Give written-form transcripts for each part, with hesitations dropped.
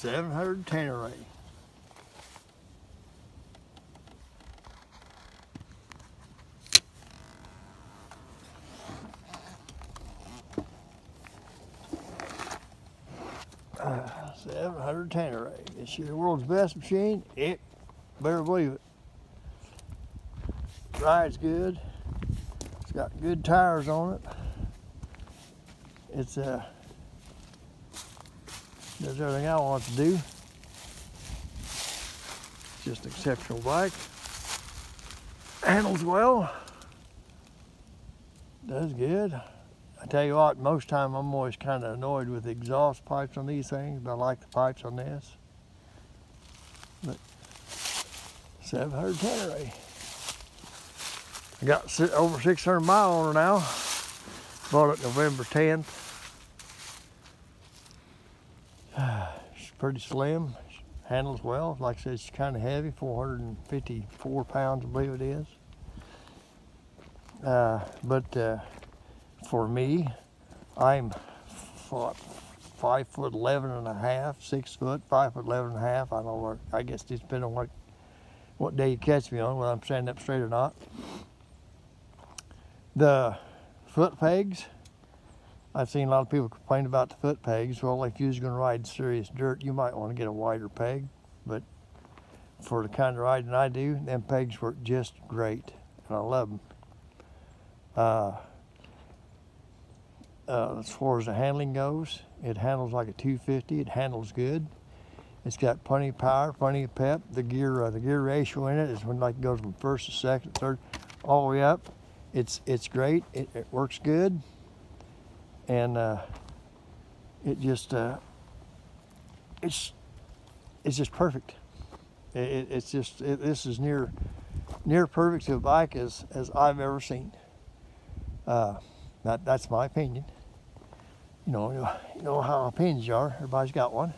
700 Tenere. Uh, 700 Tenere. It's the world's best machine. It, better believe it. Rides good. It's got good tires on it. It's does everything I want it to do. It's just an exceptional bike. Handles well. Does good. I tell you what, most time I'm always kind of annoyed with the exhaust pipes on these things, but I like the pipes on this. But 700 Tenere. I got over 600 miles on her now. Bought it November 10th. She's pretty slim. She handles well. Like I said, she's kind of heavy, 454 pounds, I believe it is. But for me, I'm 5'11" and a half, 6 foot, 5'11" and a half. I don't know. I guess it depends on what day you catch me on, whether I'm standing up straight or not. The foot pegs, I've seen a lot of people complain about the foot pegs. Well, if you're going to ride serious dirt, you might want to get a wider peg. But for the kind of riding I do, them pegs work just great, and I love them. As far as the handling goes, it handles like a 250. It handles good. It's got plenty of power, plenty of pep. The gear ratio in it is when like it goes from first to second, third, all the way up. It's great. It works good, and it just it's just perfect. This is near perfect to a bike as I've ever seen. That's my opinion. You know how opinions are. Everybody's got one.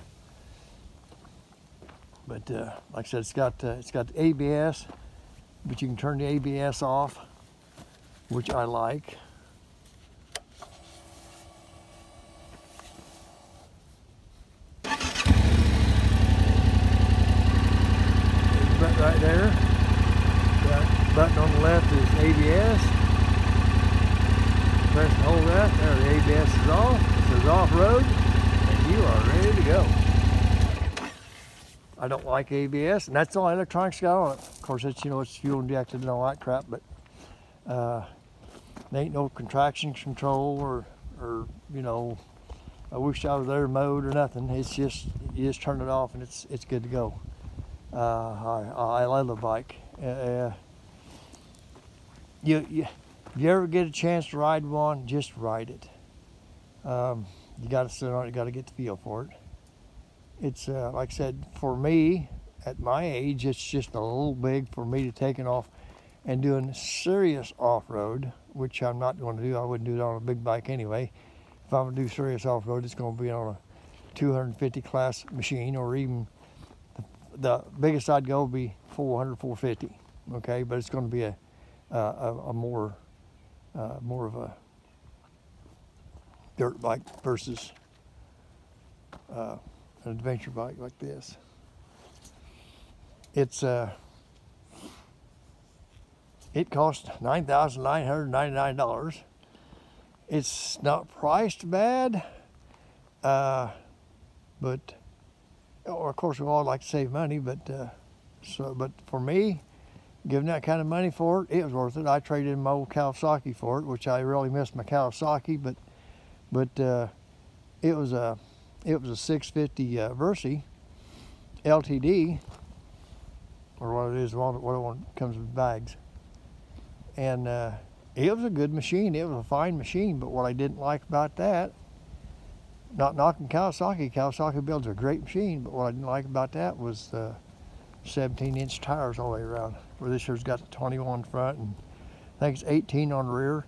But like I said, it's got the ABS, but you can turn the ABS off, which I like. There's a button right there. That button on the left is ABS. Press and hold that. There, the ABS is off. It says off-road, and you are ready to go. I don't like ABS, and that's all electronics got on it. Of course, it's it's fuel injected and all that crap, but there ain't no contraction control or I wish I was there mode or nothing. It's just you just turn it off and it's good to go. I love the bike. If you ever get a chance to ride one, just ride it. You got to sit on it. You got to get the feel for it. It's like I said, for me at my age, it's just a little big for me to take it off and doing serious off-road, which I'm not going to do. I wouldn't do it on a big bike anyway. If I'm going to do serious off-road, it's going to be on a 250 class machine, or even the biggest I'd go would be 400, 450. Okay, but it's going to be a more of a dirt bike versus an adventure bike like this. It cost $9,999. It's not priced bad, but of course we all like to save money. But for me, giving that kind of money for it, it was worth it. I traded in my old Kawasaki for it, which I really miss my Kawasaki. But it was a 650 Versi LTD, or what it is, what one comes with bags. And it was a good machine. It was a fine machine. But what I didn't like about that, not knocking Kawasaki builds a great machine, but what I didn't like about that was the 17-inch tires all the way around. Where this year's got the 21 front, and I think it's 18 on the rear.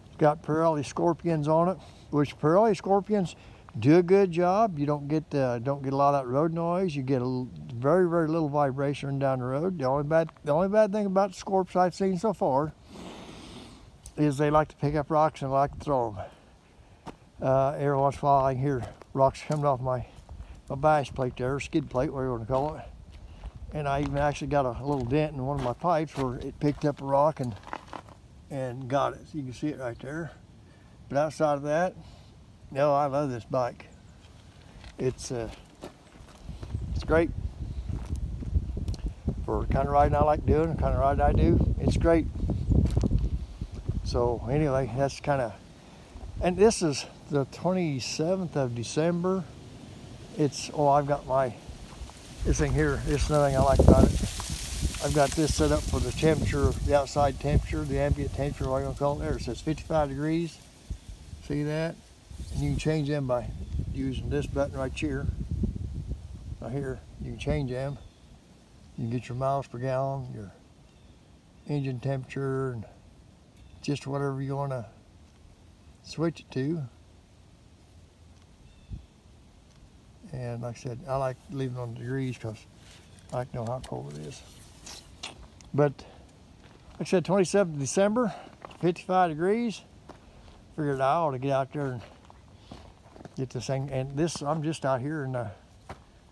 It's got Pirelli Scorpions on it, which Pirelli Scorpions do a good job. You don't get a lot of that road noise. You get a very, very little vibration down the road. The only bad thing about the Scorps I've seen so far is they like to pick up rocks and like to throw them. Every once in a while I can hear rocks coming off my bash plate there, skid plate, whatever you want to call it. And I even actually got a little dent in one of my pipes where it picked up a rock and got it. So you can see it right there. But outside of that, no, I love this bike. It's great for the kind of riding I like doing, the kind of ride I do. It's great. So anyway, that's kind of, and this is the 27th of December. I've got this thing here. This is another thing I like about it. I've got this set up for the temperature, the outside temperature, the ambient temperature, what you want to call it there. It says 55 degrees. See that? And you can change them by using this button right here. Right here, you can change them. You can get your miles per gallon, your engine temperature, and just whatever you want to switch it to. And like I said, I like leaving on the degrees because I like to know how cold it is. But like I said, 27th of December, 55 degrees. Figured I ought to get out there and get this thing. And this, I'm just out here, and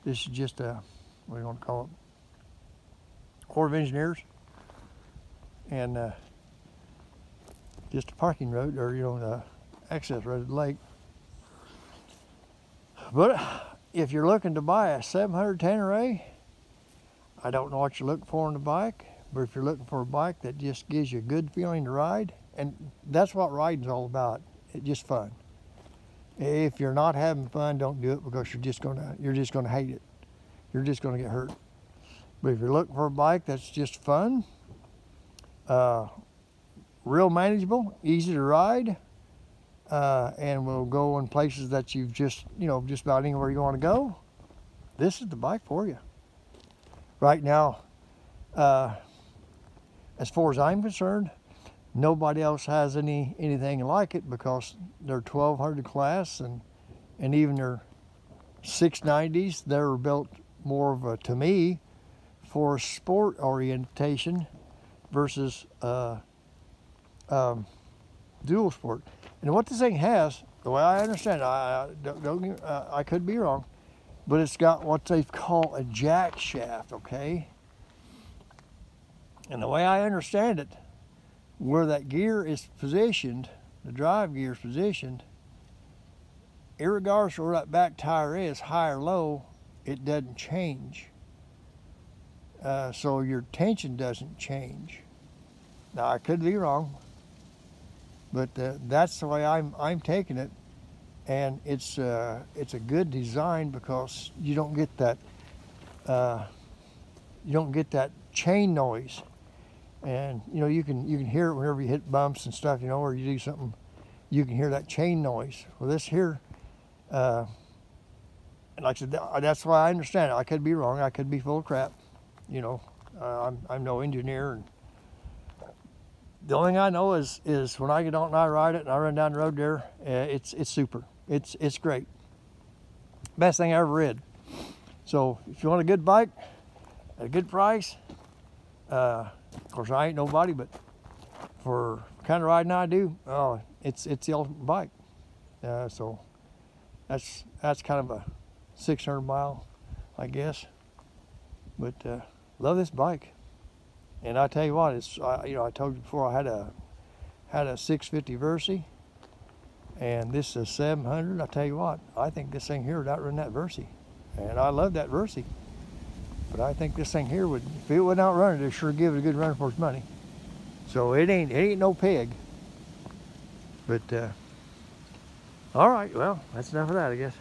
this is just a, what do you want to call it? Corps of Engineers. And just a parking road, or access road to the lake. But if you're looking to buy a 700 Tenere, I don't know what you're looking for in the bike, but if you're looking for a bike that just gives you a good feeling to ride, and that's what riding's all about, it's just fun. If you're not having fun, don't do it, because you're just gonna hate it. You're just gonna get hurt. But if you're looking for a bike that's just fun, real manageable, easy to ride, and will go in places that you've just about anywhere you want to go, this is the bike for you. Right now, as far as I'm concerned, nobody else has anything like it, because they're 1200 class, and even their 690s, they're built more of a, to me, for sport orientation versus dual sport. And what this thing has, the way I understand it, I could be wrong, but it's got what they call a jack shaft, okay? And the way I understand it, where that gear is positioned, the drive gear is positioned, irregardless of where that back tire is, high or low, it doesn't change. So your tension doesn't change. Now, I could be wrong, but that's the way I'm taking it, and it's a good design, because you don't get that chain noise, and you can hear it whenever you hit bumps and stuff, or you do something, you can hear that chain noise. Well, this here, and like I said, that's why I understand it. I could be wrong. I could be full of crap. I'm no engineer, and the only thing I know is when I get on and I ride it and I run down the road there, it's super. It's great. Best thing I ever rid. So if you want a good bike at a good price, of course I ain't nobody, but for the kind of riding I do, it's the ultimate bike. So that's kind of a 600 mile, I guess. But love this bike. And I tell you what, I told you before, I had a 650 Versi, and this is 700. I tell you what, I think this thing here would outrun that Versi, and I love that Versi. But I think this thing here would, if it would outrun it, it'd sure give it a good run for its money. So it ain't no pig. But all right, well, that's enough of that, I guess.